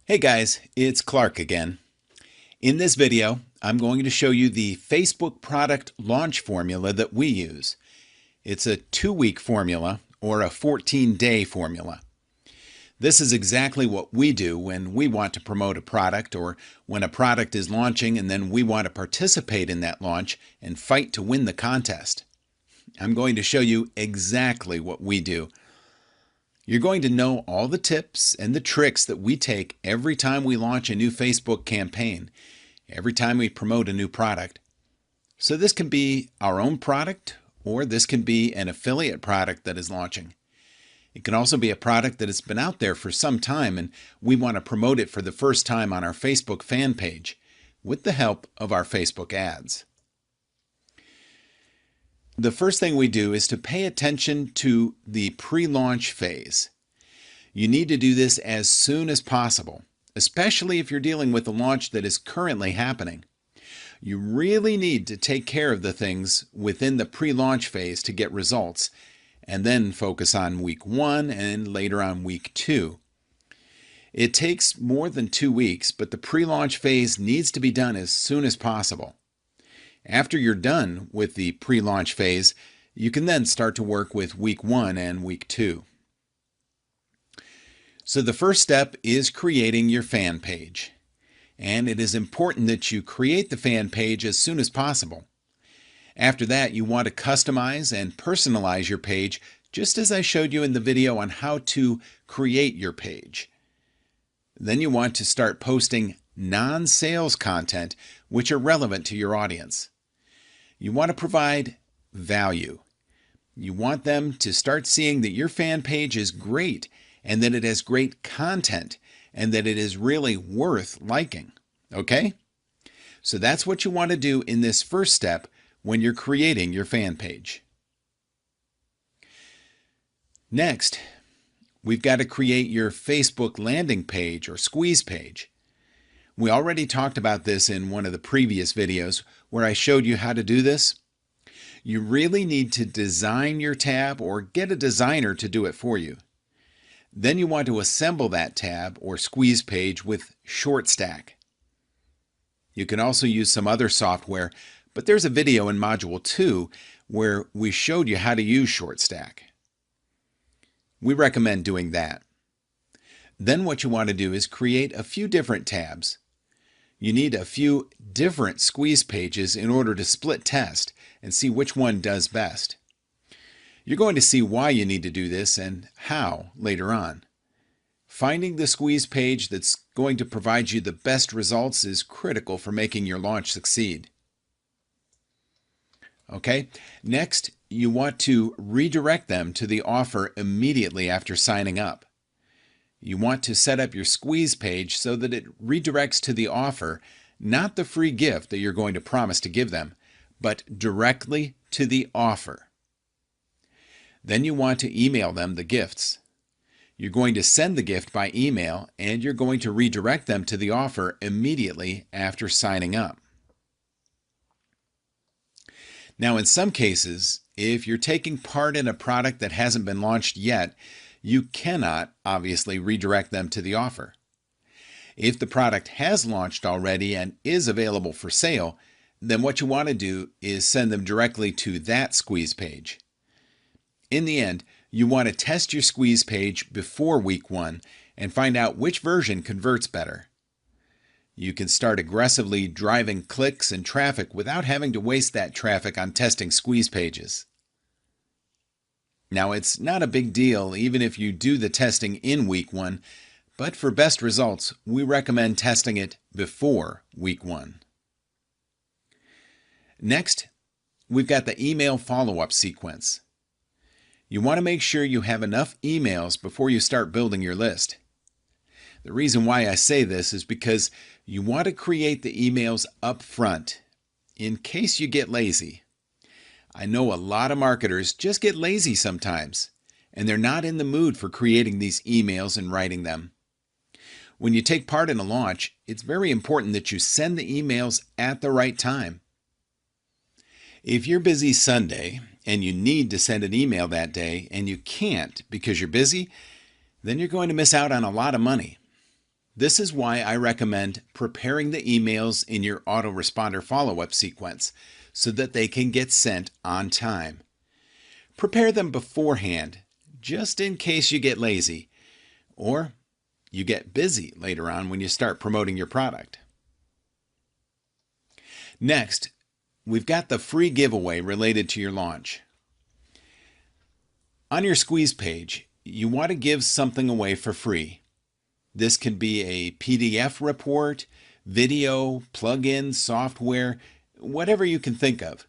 Hey guys, it's Clark again. In this video, I'm going to show you the Facebook product launch formula that we use. It's a 2-week formula or a 14-day formula. This is exactly what we do when we want to promote a product or when a product is launching and then we want to participate in that launch and fight to win the contest. I'm going to show you exactly what we do. You're going to know all the tips and the tricks that we take every time we launch a new Facebook campaign, every time we promote a new product. So this can be our own product, or this can be an affiliate product that is launching. It can also be a product that has been out there for some time and we want to promote it for the first time on our Facebook fan page with the help of our Facebook ads. The first thing we do is to pay attention to the pre-launch phase. You need to do this as soon as possible, especially if you're dealing with a launch that is currently happening. You really need to take care of the things within the pre-launch phase to get results, and then focus on week 1 and later on week 2. It takes more than 2 weeks, but the pre-launch phase needs to be done as soon as possible. After you're done with the pre-launch phase, you can then start to work with week 1 and week 2. So the first step is creating your fan page. And it is important that you create the fan page as soon as possible. After that, you want to customize and personalize your page, just as I showed you in the video on how to create your page. Then you want to start posting non-sales content which are relevant to your audience. You want to provide value. You want them to start seeing that your fan page is great and that it has great content and that it is really worth liking. Okay? So that's what you want to do in this first step when you're creating your fan page. Next, we've got to create your Facebook landing page or squeeze page. We already talked about this in one of the previous videos where I showed you how to do this. You really need to design your tab or get a designer to do it for you. Then you want to assemble that tab or squeeze page with ShortStack. You can also use some other software, but there's a video in Module 2 where we showed you how to use ShortStack. We recommend doing that. Then what you want to do is create a few different tabs. You need a few different squeeze pages in order to split test and see which one does best. You're going to see why you need to do this and how later on. Finding the squeeze page that's going to provide you the best results is critical for making your launch succeed. Okay, next you want to redirect them to the offer immediately after signing up. You want to set up your squeeze page so that it redirects to the offer, not the free gift that you're going to promise to give them, but directly to the offer. Then you want to email them the gifts. You're going to send the gift by email and you're going to redirect them to the offer immediately after signing up. Now in some cases, if you're taking part in a product that hasn't been launched yet, you cannot obviously redirect them to the offer. If the product has launched already and is available for sale, then what you want to do is send them directly to that squeeze page. In the end, you want to test your squeeze page before week 1 and find out which version converts better. You can start aggressively driving clicks and traffic without having to waste that traffic on testing squeeze pages. Now, it's not a big deal even if you do the testing in week 1, but for best results, we recommend testing it before week 1. Next, we've got the email follow-up sequence. You want to make sure you have enough emails before you start building your list. The reason why I say this is because you want to create the emails up front in case you get lazy. I know a lot of marketers just get lazy sometimes, and they're not in the mood for creating these emails and writing them. When you take part in a launch, it's very important that you send the emails at the right time. If you're busy Sunday and you need to send an email that day and you can't because you're busy, then you're going to miss out on a lot of money. This is why I recommend preparing the emails in your autoresponder follow-up sequence so that they can get sent on time. Prepare them beforehand, just in case you get lazy or you get busy later on when you start promoting your product. Next, we've got the free giveaway related to your launch. On your squeeze page, you want to give something away for free. This can be a PDF report, video, plugin, software, whatever you can think of.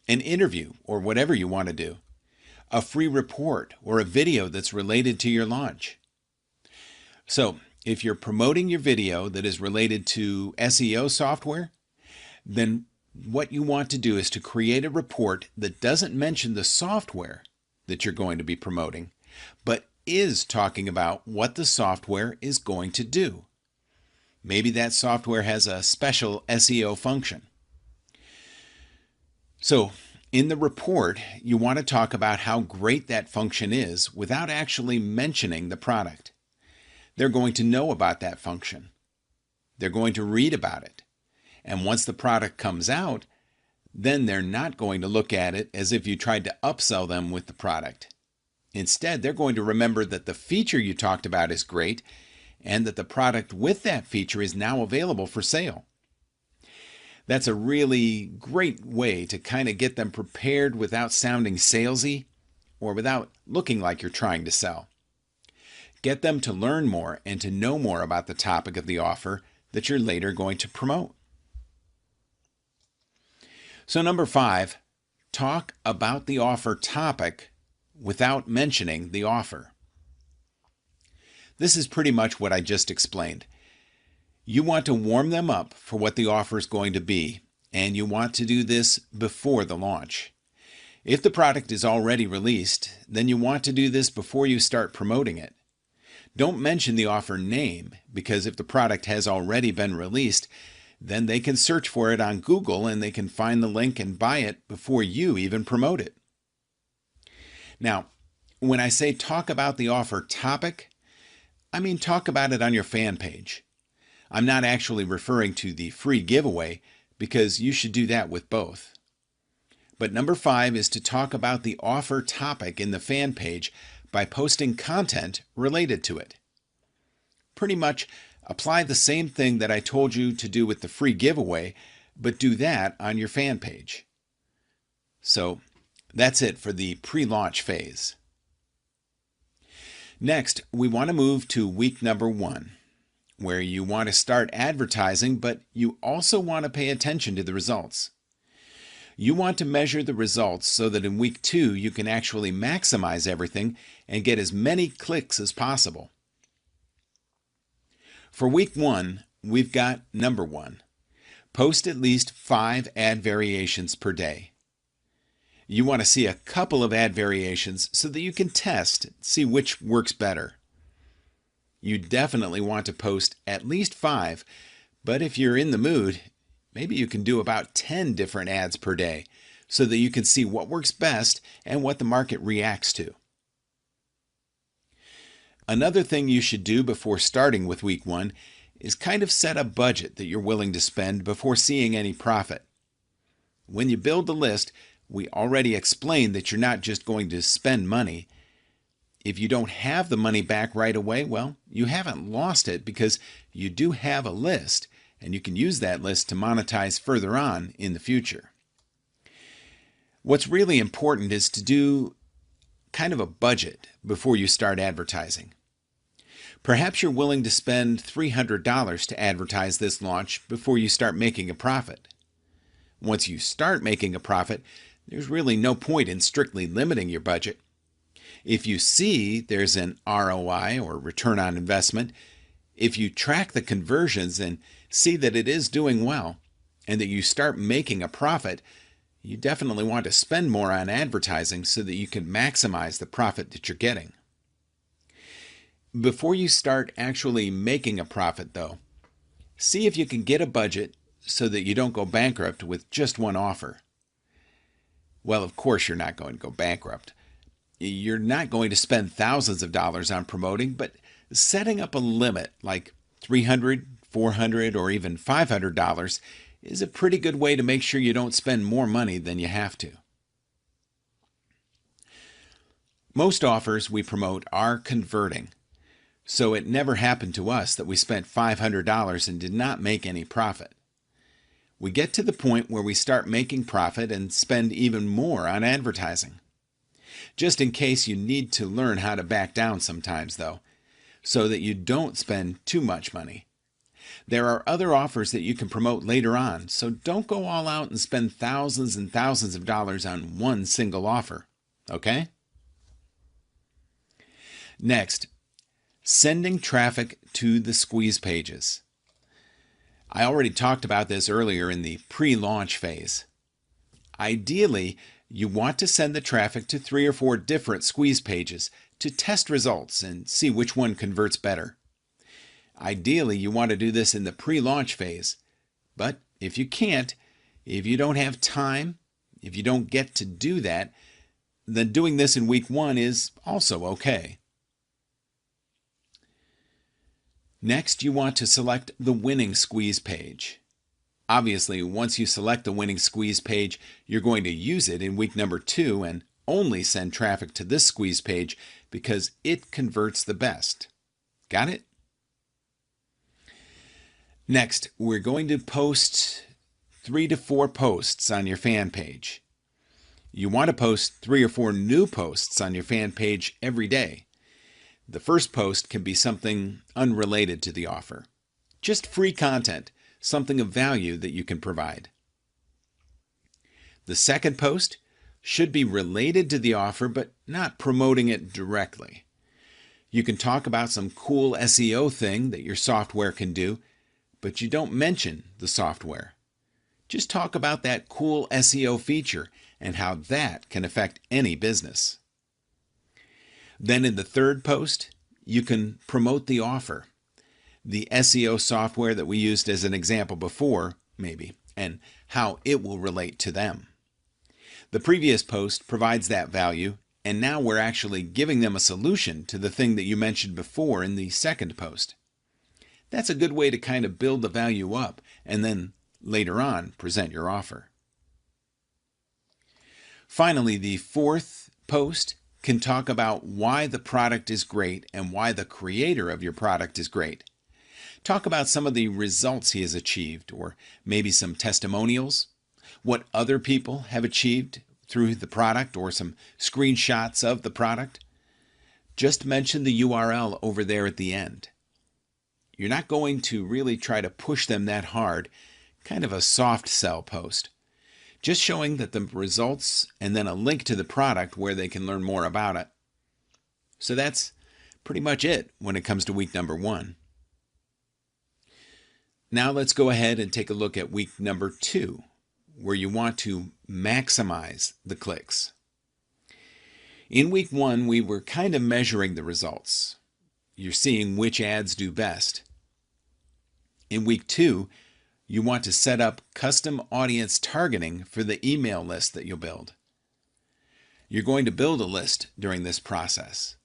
An interview or whatever you want to do. A free report or a video that's related to your launch. So, if you're promoting your video that is related to SEO software, then what you want to do is to create a report that doesn't mention the software that you're going to be promoting, but is talking about what the software is going to do. Maybe that software has a special SEO function. So, in the report, you want to talk about how great that function is without actually mentioning the product. They're going to know about that function. They're going to read about it. And once the product comes out, then they're not going to look at it as if you tried to upsell them with the product. Instead, they're going to remember that the feature you talked about is great and that the product with that feature is now available for sale. That's a really great way to kind of get them prepared without sounding salesy or without looking like you're trying to sell. Get them to learn more and to know more about the topic of the offer that you're later going to promote. So number 5, talk about the offer topic without mentioning the offer. This is pretty much what I just explained. You want to warm them up for what the offer is going to be, and you want to do this before the launch. If the product is already released, then you want to do this before you start promoting it. Don't mention the offer name, because if the product has already been released, then they can search for it on Google and they can find the link and buy it before you even promote it. Now, when I say talk about the offer topic, I mean talk about it on your fan page. I'm not actually referring to the free giveaway because you should do that with both. But number 5 is to talk about the offer topic in the fan page by posting content related to it. Pretty much apply the same thing that I told you to do with the free giveaway, but do that on your fan page. So that's it for the pre-launch phase. Next, we want to move to week number 1, where you want to start advertising, but you also want to pay attention to the results. You want to measure the results so that in week 2 you can actually maximize everything and get as many clicks as possible. For week 1, we've got number 1. Post at least 5 ad variations per day. You want to see a couple of ad variations so that you can test, see which works better. You definitely want to post at least 5, but if you're in the mood, maybe you can do about 10 different ads per day so that you can see what works best and what the market reacts to. Another thing you should do before starting with week 1 is kind of set a budget that you're willing to spend before seeing any profit. When you build the list, we already explained that you're not just going to spend money. If you don't have the money back right away, well, you haven't lost it because you do have a list, and you can use that list to monetize further on in the future. What's really important is to do kind of a budget before you start advertising. Perhaps you're willing to spend $300 to advertise this launch before you start making a profit. Once you start making a profit, there's really no point in strictly limiting your budget. If you see there's an ROI or return on investment, if you track the conversions and see that it is doing well and that you start making a profit, you definitely want to spend more on advertising so that you can maximize the profit that you're getting. Before you start actually making a profit, though, see if you can get a budget so that you don't go bankrupt with just one offer. Well, of course you're not going to go bankrupt. You're not going to spend thousands of dollars on promoting, but setting up a limit like $300, $400, or even $500 is a pretty good way to make sure you don't spend more money than you have to. Most offers we promote are converting, so it never happened to us that we spent $500 and did not make any profit. We get to the point where we start making profit and spend even more on advertising. Just in case, you need to learn how to back down sometimes, though, so that you don't spend too much money. There are other offers that you can promote later on, so don't go all out and spend thousands and thousands of dollars on one single offer, okay? Next, sending traffic to the squeeze pages. I already talked about this earlier in the pre-launch phase. Ideally, you want to send the traffic to 3 or 4 different squeeze pages to test results and see which one converts better. Ideally, you want to do this in the pre-launch phase, but if you can't, if you don't have time, if you don't get to do that, then doing this in week 1 is also okay. Next, you want to select the winning squeeze page. Obviously, once you select the winning squeeze page, you're going to use it in week number 2 and only send traffic to this squeeze page because it converts the best. Got it? Next, we're going to post 3 to 4 posts on your fan page. You want to post 3 or 4 new posts on your fan page every day. The first post can be something unrelated to the offer. Just free content, something of value that you can provide. The second post should be related to the offer, but not promoting it directly. You can talk about some cool SEO thing that your software can do, but you don't mention the software. Just talk about that cool SEO feature and how that can affect any business. Then in the third post, you can promote the offer, the SEO software that we used as an example before, maybe, and how it will relate to them. The previous post provides that value, and now we're actually giving them a solution to the thing that you mentioned before in the second post. That's a good way to kind of build the value up and then later on present your offer. Finally, the fourth post can talk about why the product is great and why the creator of your product is great. Talk about some of the results he has achieved, or maybe some testimonials, what other people have achieved through the product, or some screenshots of the product. Just mention the URL over there at the end. You're not going to really try to push them that hard, kind of a soft sell post. Just showing that the results and then a link to the product where they can learn more about it. So that's pretty much it when it comes to week number 1. Now let's go ahead and take a look at week number 2, where you want to maximize the clicks. In week 1, we were kind of measuring the results. You're seeing which ads do best. In week 2, you want to set up custom audience targeting for the email list that you'll build. You're going to build a list during this process.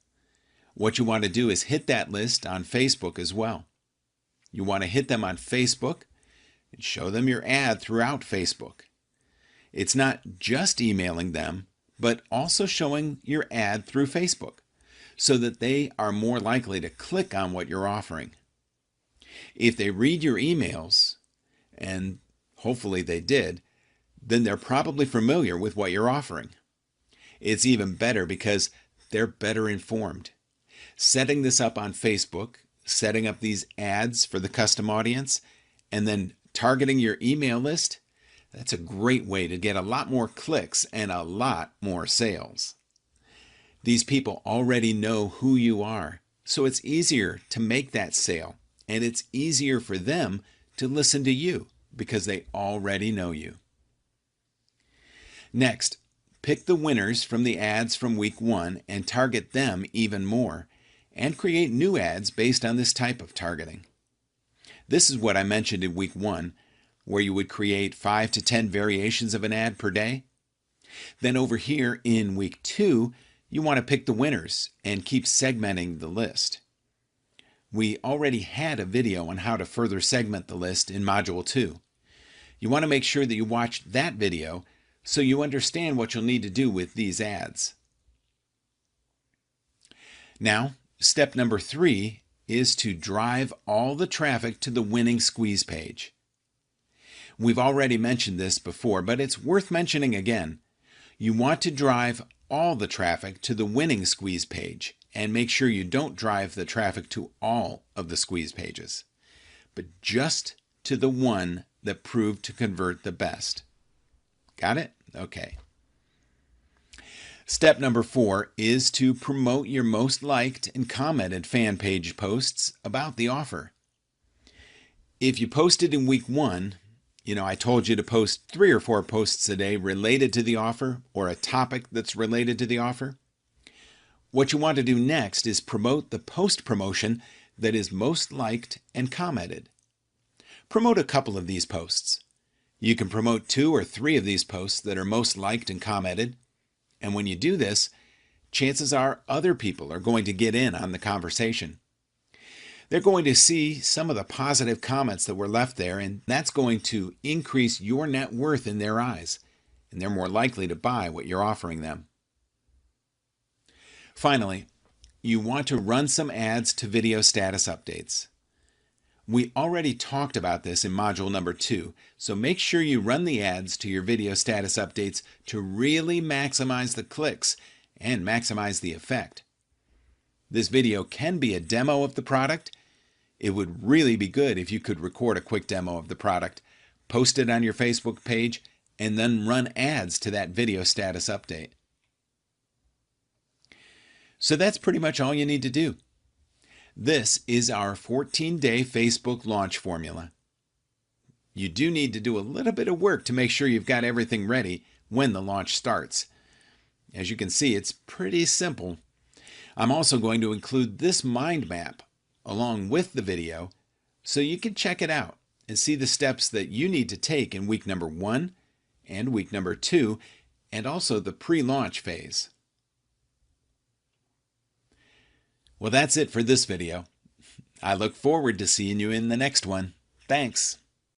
What you want to do is hit that list on Facebook as well. You want to hit them on Facebook and show them your ad throughout Facebook. It's not just emailing them, but also showing your ad through Facebook so that they are more likely to click on what you're offering. If they read your emails, and hopefully they did, then they're probably familiar with what you're offering. It's even better because they're better informed. Setting this up on Facebook, setting up these ads for the custom audience, and then targeting your email list, that's a great way to get a lot more clicks and a lot more sales. These people already know who you are, so it's easier to make that sale, and it's easier for them to listen to you because they already know you. Next, pick the winners from the ads from week 1 and target them even more, and create new ads based on this type of targeting. This is what I mentioned in week 1, where you would create 5 to 10 variations of an ad per day. Then over here in week 2, you want to pick the winners and keep segmenting the list. We already had a video on how to further segment the list in Module 2. You want to make sure that you watch that video so you understand what you'll need to do with these ads. Now, step number 3 is to drive all the traffic to the winning squeeze page. We've already mentioned this before, but it's worth mentioning again. You want to drive all the traffic to the winning squeeze page and make sure you don't drive the traffic to all of the squeeze pages, but just to the one that proved to convert the best. Got it? Okay. Step number 4 is to promote your most liked and commented fan page posts about the offer. If you posted in week 1, I told you to post 3 or 4 posts a day related to the offer or a topic that's related to the offer. What you want to do next is promote the post promotion that is most liked and commented. Promote a couple of these posts. You can promote 2 or 3 of these posts that are most liked and commented. And when you do this, chances are other people are going to get in on the conversation. They're going to see some of the positive comments that were left there, and that's going to increase your net worth in their eyes, and they're more likely to buy what you're offering them. Finally, you want to run some ads to video status updates. We already talked about this in module number 2, so make sure you run the ads to your video status updates to really maximize the clicks and maximize the effect. This video can be a demo of the product. It would really be good if you could record a quick demo of the product, post it on your Facebook page, and then run ads to that video status update. So that's pretty much all you need to do. This is our 14-day Facebook launch formula. You do need to do a little bit of work to make sure you've got everything ready when the launch starts. As you can see, it's pretty simple. I'm also going to include this mind map along with the video so you can check it out and see the steps that you need to take in week number 1 and week number 2 and also the pre-launch phase. Well, that's it for this video. I look forward to seeing you in the next one. Thanks.